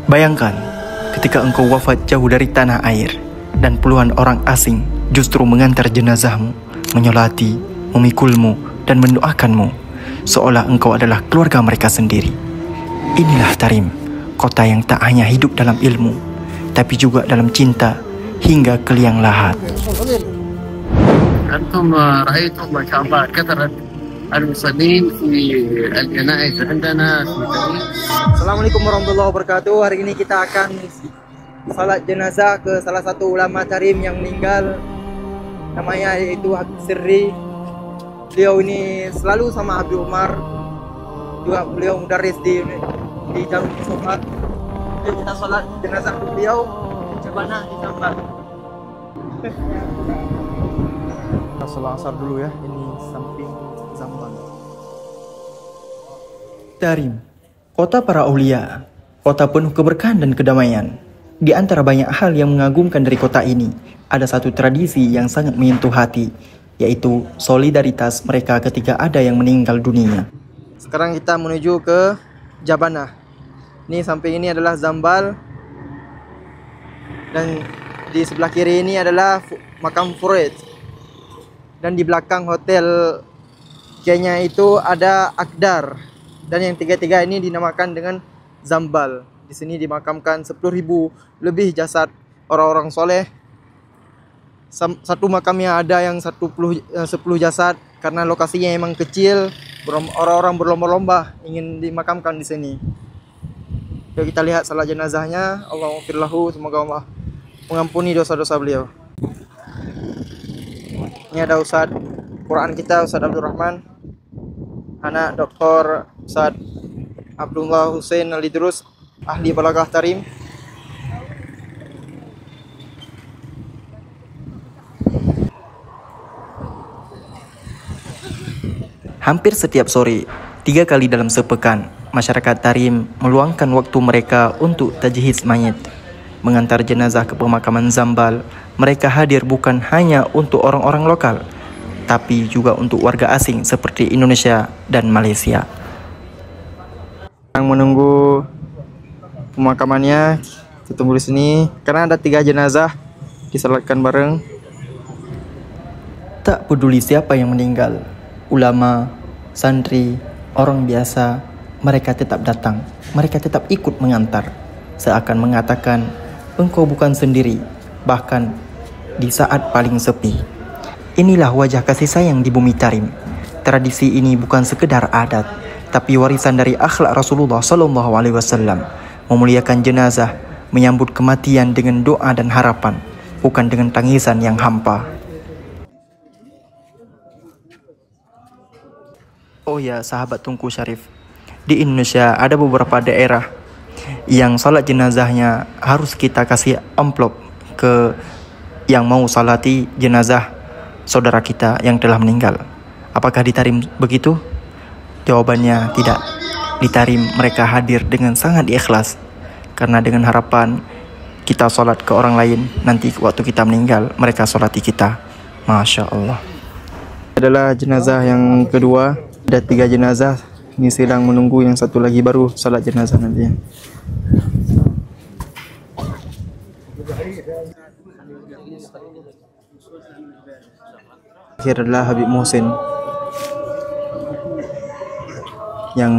Bayangkan, ketika engkau wafat jauh dari tanah air, dan puluhan orang asing justru mengantar jenazahmu, menyolati, memikulmu, dan mendoakanmu, seolah engkau adalah keluarga mereka sendiri. Inilah Tarim, kota yang tak hanya hidup dalam ilmu, tapi juga dalam cinta hingga ke liang lahat. أنتم رأيتم ما شاء الله كثرة المصلين في الجنائز عندنا في تاريخ. Assalamualaikum warahmatullahi wabarakatuh. Hari ini kita akan salat jenazah ke salah satu ulama Tarim yang meninggal. Namanya yaitu Habib Sirri. Beliau ini selalu sama Habib Umar. Juga beliau mudarris di Darul Mustafa. Jadi kita salat jenazah ke beliau di mana di Zambal. Kita salat asar dulu ya. Ini samping Zambal. Tarim, kota para aulia, kota penuh keberkahan dan kedamaian. Di antara banyak hal yang mengagumkan dari kota ini, ada satu tradisi yang sangat menyentuh hati, yaitu solidaritas mereka ketika ada yang meninggal dunia. Sekarang kita menuju ke Jabanah. Ini samping ini adalah Zambal, dan di sebelah kiri ini adalah makam Furid. Dan di belakang hotel Kenya itu ada Akdar. Dan yang tiga-tiga ini dinamakan dengan Zambal. Di sini dimakamkan 10.000 lebih jasad orang-orang soleh. Satu makamnya ada yang 10 jasad karena lokasinya emang kecil. Orang-orang berlomba-lomba ingin dimakamkan di sini. Yuk kita lihat salat jenazahnya. Allahumma semoga Allah mengampuni dosa-dosa beliau. Ini ada Ustadz Quran kita, Ustadz Abdul Rahman, anak Dr. Ustadz Abdullah Hussein Alidrus, ahli balaghah Tarim. Hampir setiap sore, 3 kali dalam sepekan, masyarakat Tarim meluangkan waktu mereka untuk tajhiz mayit. Mengantar jenazah ke pemakaman Zambal, mereka hadir bukan hanya untuk orang-orang lokal, tapi juga untuk warga asing seperti Indonesia dan Malaysia. Yang menunggu pemakamannya, kita tunggu di sini karena ada 3 jenazah disalatkan bareng. Tak peduli siapa yang meninggal, ulama, santri, orang biasa, mereka tetap datang, mereka tetap ikut mengantar, seakan mengatakan, engkau bukan sendiri, bahkan di saat paling sepi. Inilah wajah kasih sayang di bumi Tarim. Tradisi ini bukan sekedar adat, tapi warisan dari akhlak Rasulullah SAW. Memuliakan jenazah, menyambut kematian dengan doa dan harapan, bukan dengan tangisan yang hampa. Oh ya, sahabat Tungku Syarif, di Indonesia ada beberapa daerah yang salat jenazahnya harus kita kasih amplop ke yang mau salati jenazah saudara kita yang telah meninggal. Apakah di Tarim begitu? Jawabannya tidak. Di Tarim mereka hadir dengan sangat ikhlas, karena dengan harapan kita salat ke orang lain, nanti waktu kita meninggal mereka salati kita. Masya Allah. Adalah jenazah yang kedua. Ada 3 jenazah. Ini sedang menunggu yang satu lagi baru salat jenazah nanti. Akhir adalah Habib Muhsin yang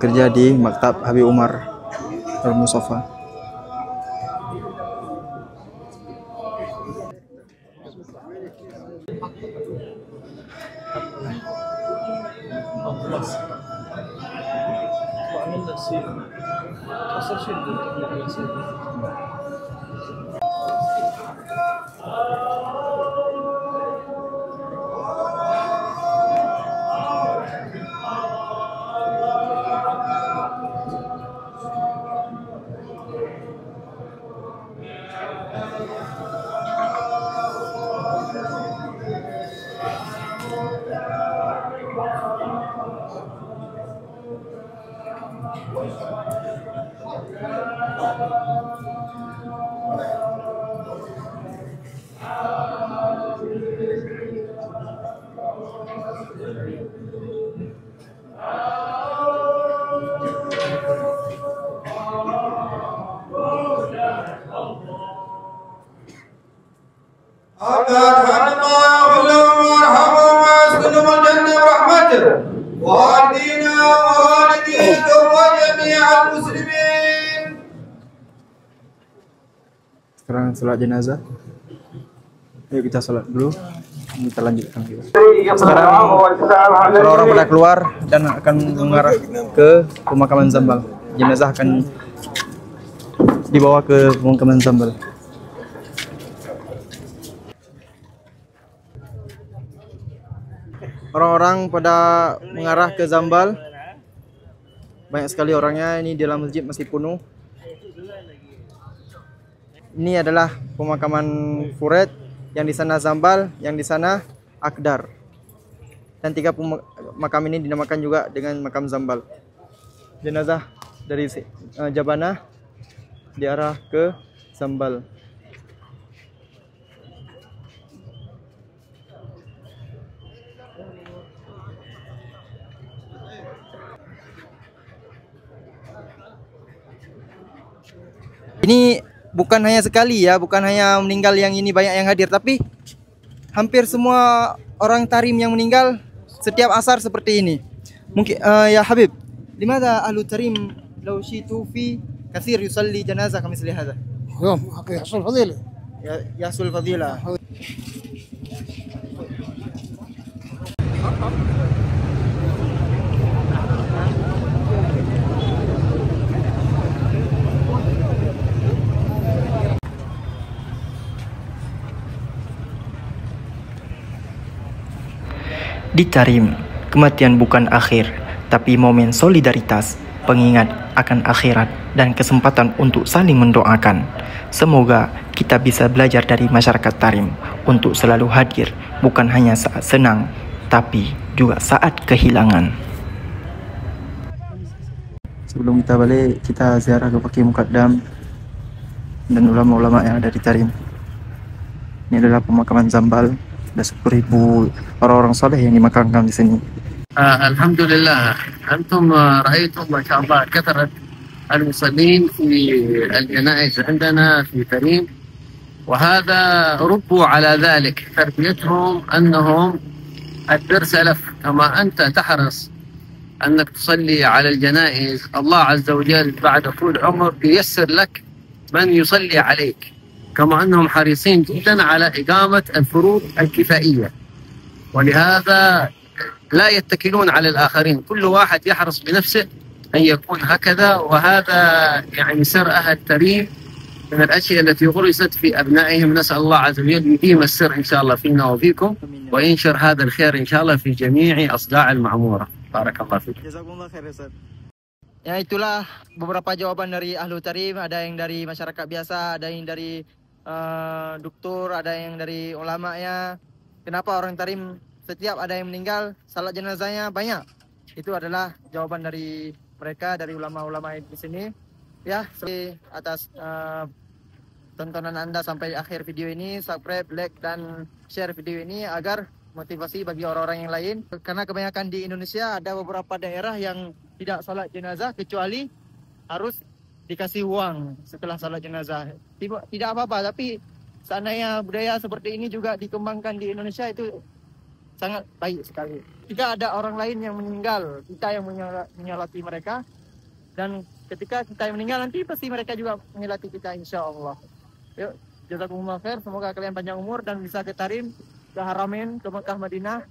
kerja di Maktab Habib Umar Al-Mustafa. Sekarang sholat jenazah. Yuk kita sholat dulu. Kita lanjutkan juga. Sekarang orang-orang pada keluar dan akan mengarah ke pemakaman Zambal. Jenazah akan dibawa ke pemakaman Zambal. Orang-orang pada mengarah ke Zambal. Banyak sekali orangnya. Ini di dalam masjid masih penuh. Ini adalah pemakaman Furet, yang di sana Zambal, yang di sana Akdar. Dan tiga makam ini dinamakan juga dengan makam Zambal. Jenazah dari Jabanah diarah ke Zambal. Ini bukan hanya sekali ya, bukan hanya meninggal yang ini banyak yang hadir, tapi hampir semua orang Tarim yang meninggal setiap asar seperti ini. Mungkin ya Habib, limadha ahlu Tarim law shitu fi kathir yusalli janazah kamithli hadha? يوم يحصل فضيلة Yahsul fadilah. Di Tarim, kematian bukan akhir, tapi momen solidaritas, pengingat akan akhirat, dan kesempatan untuk saling mendoakan. Semoga kita bisa belajar dari masyarakat Tarim untuk selalu hadir, bukan hanya saat senang, tapi juga saat kehilangan. Sebelum kita balik, kita ziarah ke Baqi Muqaddam dan ulama-ulama yang ada di Tarim. Ini adalah pemakaman Zambal. Ada 10.000 orang-orang saleh yang dimakamkan di sini. Alhamdulillah, antum رأيتم ما شاء الله كثرة المصلين في الجنائز عندنا في تريم، وهذا ربوا على ذلك، تربيتهم أنهم الدرس سلف. كما أنت تحرص أنك تصلي على الجنائز، الله عز وجل بعد طول عمر ييسر لك من يصلي عليك، كما أنهم حريصين جدا على إقامة الفروض الكفائية، ولهذا لا يتكلون على الآخرين، كل واحد يحرص بنفسه أن يكون هكذا. وهذا يعني سر أهل تريم من الأشياء التي غرست في أبنائهم. نسأل الله عز وجل يديم السر إن شاء الله فينا وفيكم، وينشر هذا الخير إن شاء الله في جميع أصداع المعمورة. بارك الله فيك. Jazakumullah khair, Ustaz. Ya, itulah beberapa jawaban dari ahlu Tarim. Ada yang dari masyarakat biasa, ada yang dari dokter, ada yang dari ulamanya. Kenapa orang Tarim setiap ada yang meninggal salat jenazahnya banyak? Itu adalah jawaban dari mereka, dari ulama-ulama di sini. Ya, atas tontonan Anda sampai akhir video ini, subscribe, like, dan share video ini agar motivasi bagi orang-orang yang lain. Karena kebanyakan di Indonesia ada beberapa daerah yang tidak salat jenazah kecuali harus dikasih uang setelah salat jenazah. Tidak apa-apa, tapi seandainya budaya seperti ini juga dikembangkan di Indonesia, itu sangat baik sekali. Jika ada orang lain yang meninggal, kita yang menyolati mereka, dan ketika kita yang meninggal nanti pasti mereka juga menyolati kita, insya Allah. Yuk, jazakumullah khair, semoga kalian panjang umur dan bisa ke Tarim, ke Haramain, ke Mekah, Madinah.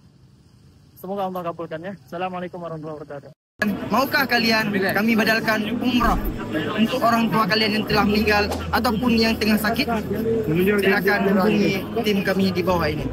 Semoga Allah kabulkan ya. Assalamualaikum warahmatullahi wabarakatuh. Maukah kalian kami badalkan umrah untuk orang tua kalian yang telah meninggal ataupun yang tengah sakit? Silakan hubungi tim kami di bawah ini.